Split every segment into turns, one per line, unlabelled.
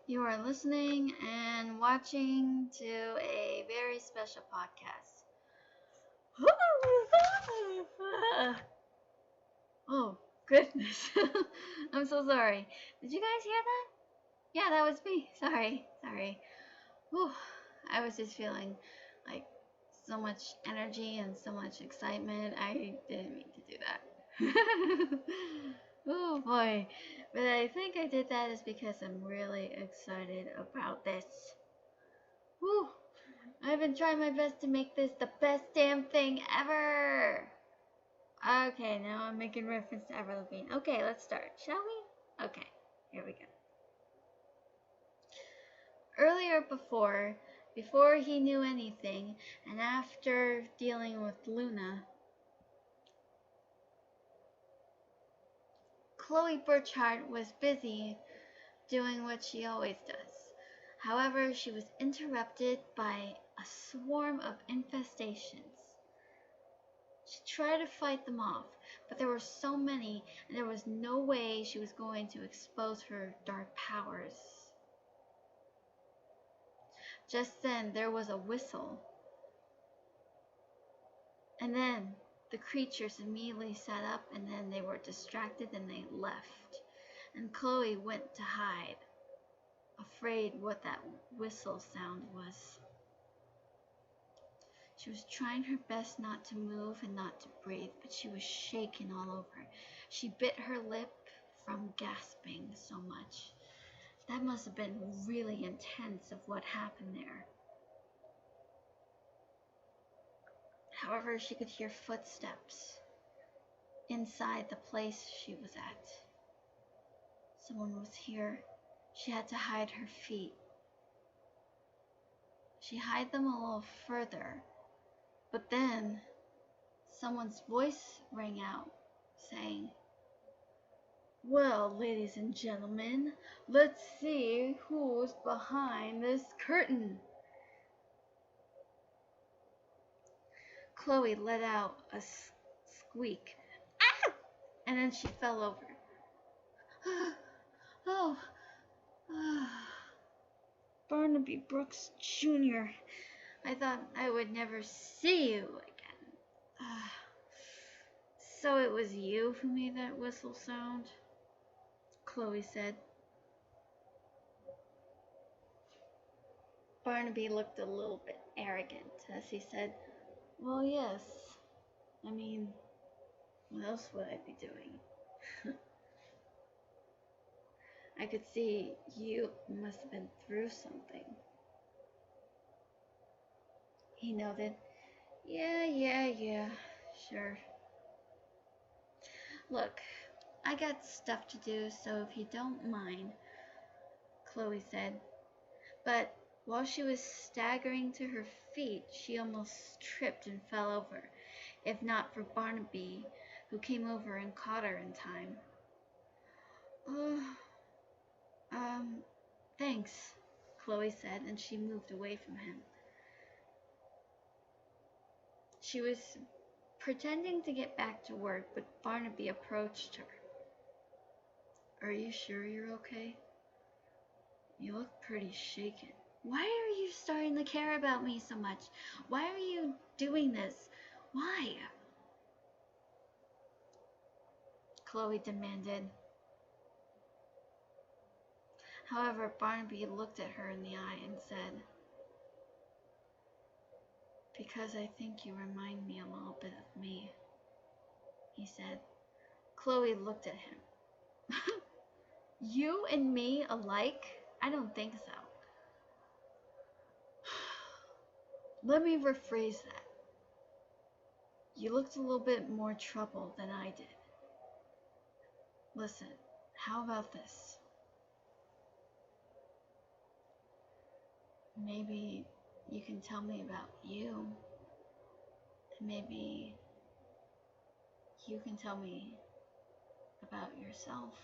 You are listening and watching to a very special podcast. Oh, goodness. I'm so sorry. Did you guys hear that? Yeah, that was me. Sorry. Whew. I was just feeling like so much energy and so much excitement. I didn't mean to do that. Oh boy. But I think I did that is because I'm really excited about this. Whew. I've been trying my best to make this the best damn thing ever. Okay, now I'm making reference to Avril Lavigne. Okay, let's start, shall we? Okay, here we go. Earlier before he knew anything, and after dealing with Luna, Chloe Birchhart was busy doing what she always does. However, she was interrupted by a swarm of infestations. She tried to fight them off, but there were so many, and there was no way she was going to expose her dark powers. Just then there was a whistle, and then the creatures immediately sat up, and then they were distracted and they left. And Chloe went to hide, afraid what that whistle sound was. She was trying her best not to move and not to breathe, but she was shaking all over. She bit her lip from gasping so much. That must have been really intense of what happened there. However, she could hear footsteps inside the place she was at. Someone was here. She had to hide her feet. She hid them a little further, but then someone's voice rang out, saying, "Well, ladies and gentlemen, let's see who's behind this curtain." Chloe let out a squeak, "Ah!" and then she fell over. Oh, Barnaby Brooks Jr. I thought I would never see you again. So it was you who made that whistle sound? Chloe said. Barnaby looked a little bit arrogant as he said, "Well, yes. I mean, what else would I be doing?" I could see you must have been through something. He nodded. Yeah, sure. Look, I got stuff to do, so if you don't mind, Chloe said. But while she was staggering to her feet, she almost tripped and fell over, if not for Barnaby, who came over and caught her in time. Oh, thanks, Chloe said, and she moved away from him. She was pretending to get back to work, but Barnaby approached her. "Are you sure you're okay? You look pretty shaken. Why are you starting to care about me so much? Why are you doing this? Why?" Chloe demanded. However, Barnaby looked at her in the eye and said, "Because I think you remind me a little bit of me," he said. Chloe looked at him. "You and me alike? I don't think so." Let me rephrase that. You looked a little bit more troubled than I did. Listen, how about this? Maybe you can tell me about you, and maybe you can tell me about yourself.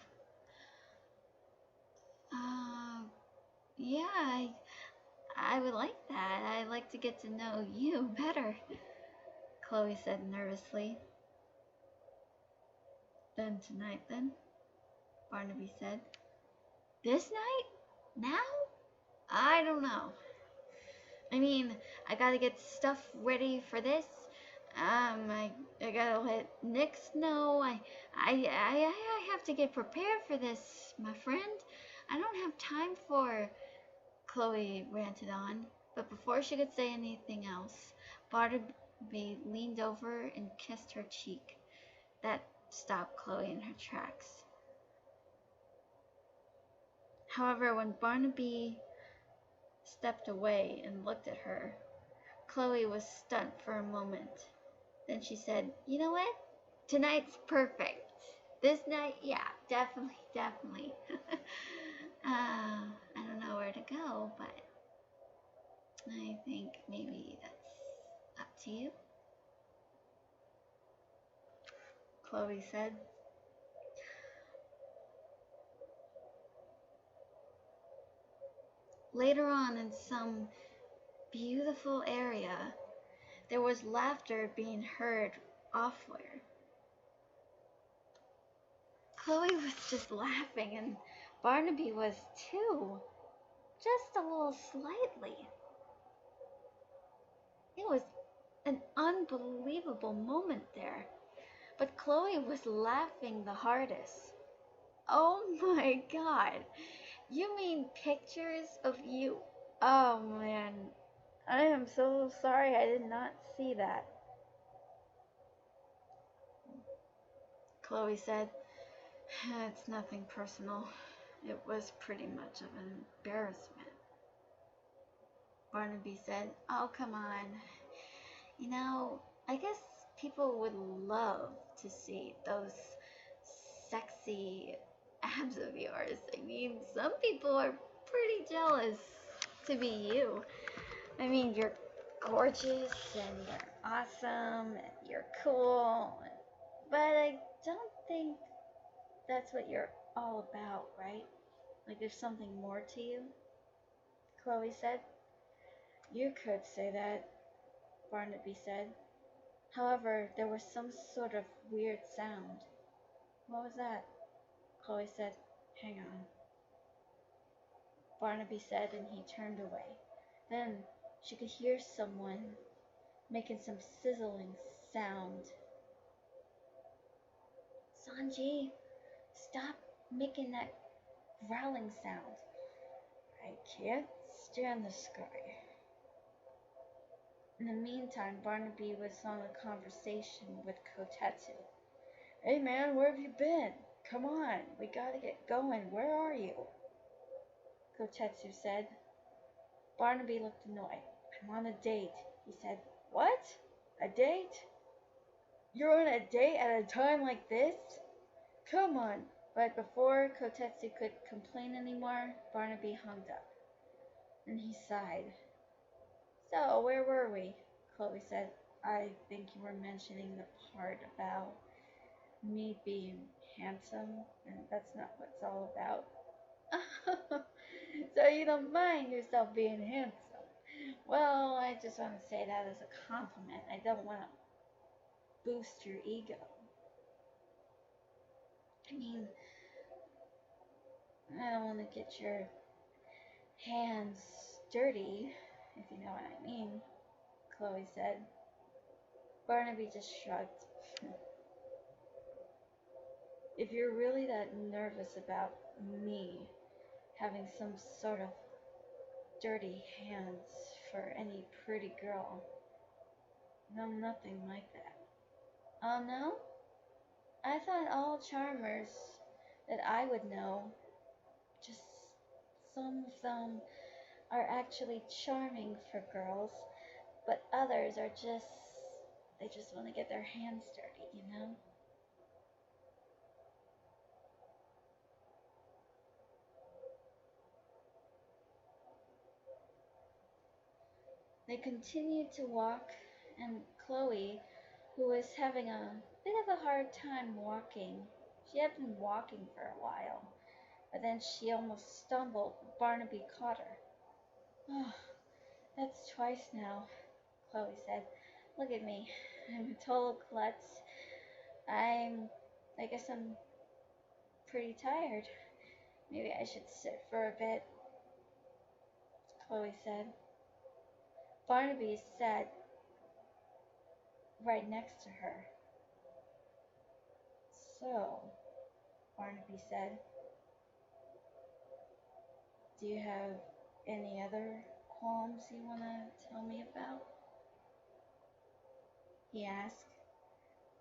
Uh, yeah, I would like that. I'd like to get to know you better, Chloe said nervously. Then tonight, then, Barnaby said. This night? Now? I don't know. I mean, I gotta get stuff ready for this. I gotta let Nix know. I have to get prepared for this, my friend. I don't have time for. Chloe ranted on, but before she could say anything else, Barnaby leaned over and kissed her cheek. That stopped Chloe in her tracks. However, when Barnaby stepped away and looked at her, Chloe was stunned for a moment. Then she said, "You know what? Tonight's perfect. This night, yeah, definitely, definitely." I don't know where to go, but I think maybe that's up to you, Chloe said. Later on, in some beautiful area, there was laughter being heard off-where. Chloe was just laughing, and Barnaby was too, just a little slightly. It was an unbelievable moment there, but Chloe was laughing the hardest. Oh my god, you mean pictures of you? Oh man, I am so sorry I did not see that, Chloe said. It's nothing personal. It was pretty much of an embarrassment, Barnaby said. Oh, come on. I guess people would love to see those sexy abs of yours. I mean, some people are pretty jealous to be you. I mean, you're gorgeous and you're awesome and you're cool, but I don't think that's what you're all about, right? Like there's something more to you, Chloe said. You could say that, Barnaby said. However, there was some sort of weird sound. What was that? Chloe said. Hang on, Barnaby said, and he turned away. Then she could hear someone making some sizzling sound. Sanji, stop making that growling sound. I can't stand this guy. In the meantime, Barnaby was on a conversation with Kotetsu. Hey man, where have you been? Come on, we gotta get going. Where are you? Kotetsu said. Barnaby looked annoyed. I'm on a date, he said. What? A date? You're on a date at a time like this? Come on. But before Kotetsu could complain anymore, Barnaby hung up. And he sighed. So, where were we? Chloe said. I think you were mentioning the part about me being handsome, and that's not what it's all about. So you don't mind yourself being handsome? Well, I just want to say that as a compliment. I don't want to boost your ego. I mean, I don't want to get your hands dirty, if you know what I mean, Chloe said. Barnaby just shrugged. If you're really that nervous about me having some sort of dirty hands for any pretty girl, no, nothing like that. Oh no? I thought all charmers that I would know, just some of them are actually charming for girls, but others are they just want to get their hands dirty. They continued to walk, and Chloe, who was having a bit of a hard time walking, she had been walking for a while, but then she almost stumbled. Barnaby caught her. Oh, that's twice now, Chloe said. Look at me. I'm a total klutz. I guess I'm pretty tired. Maybe I should sit for a bit. Chloe said. Barnaby sat right next to her. So, Barnaby said, do you have any other qualms you want to tell me about? He asked,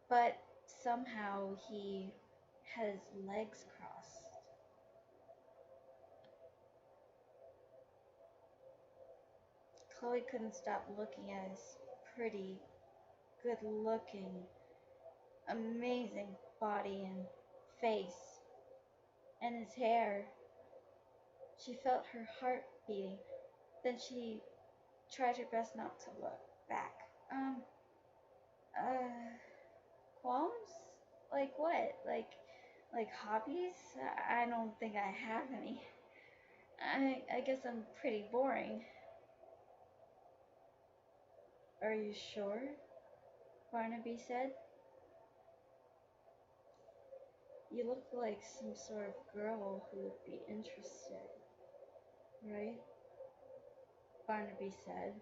but somehow he had his legs crossed. Chloe couldn't stop looking at his pretty, good-looking, amazing body and face, and his hair. She felt her heart beating. Then she tried her best not to look back. Uh, qualms? Like what? Like hobbies? I don't think I have any. I guess I'm pretty boring. Are you sure? Barnaby said. You look like some sort of girl who would be interested, right? Barnaby said.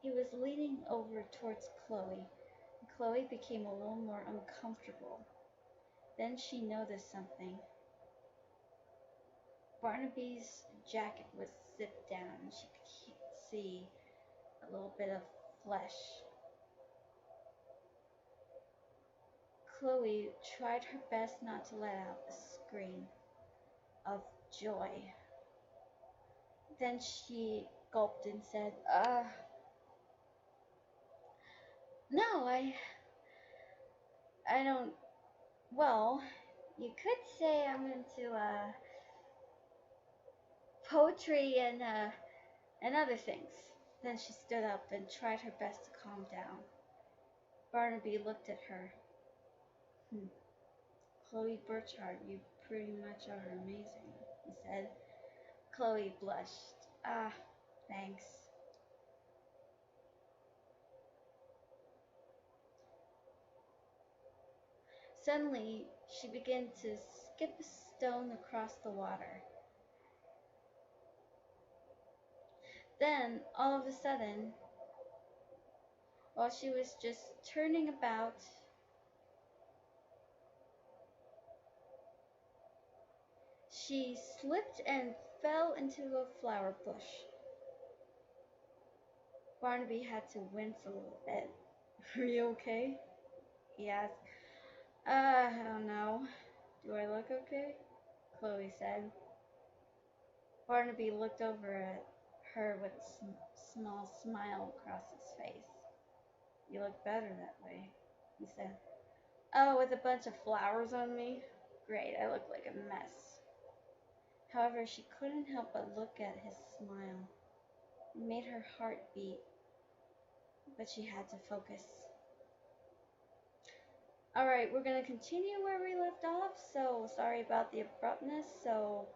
He was leaning over towards Chloe, and Chloe became a little more uncomfortable. Then she noticed something. Barnaby's jacket was zipped down, and she could see a little bit of flesh. Chloe tried her best not to let out a scream of joy. Then she gulped and said, no, I don't, well, you could say I'm into, poetry and other things. Then she stood up and tried her best to calm down. Barnaby looked at her. Chloe Birchhart, you pretty much are amazing, he said. Chloe blushed. Thanks. Suddenly, she began to skip a stone across the water. Then, all of a sudden, while she was just turning about, she slipped and fell into a flower bush. Barnaby had to wince a little bit. Are you okay? He asked. I don't know. Do I look okay? Chloe said. Barnaby looked over at her with a small smile across his face. You look better that way, he said. Oh, with a bunch of flowers on me? Great, I look like a mess. However, she couldn't help but look at his smile. It made her heart beat, but she had to focus. Alright, we're going to continue where we left off, so sorry about the abruptness, so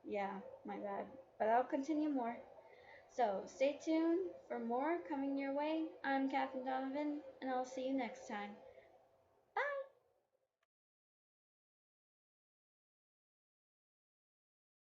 yeah, my bad. But I'll continue more. So stay tuned for more coming your way. I'm Captain Donovan, and I'll see you next time.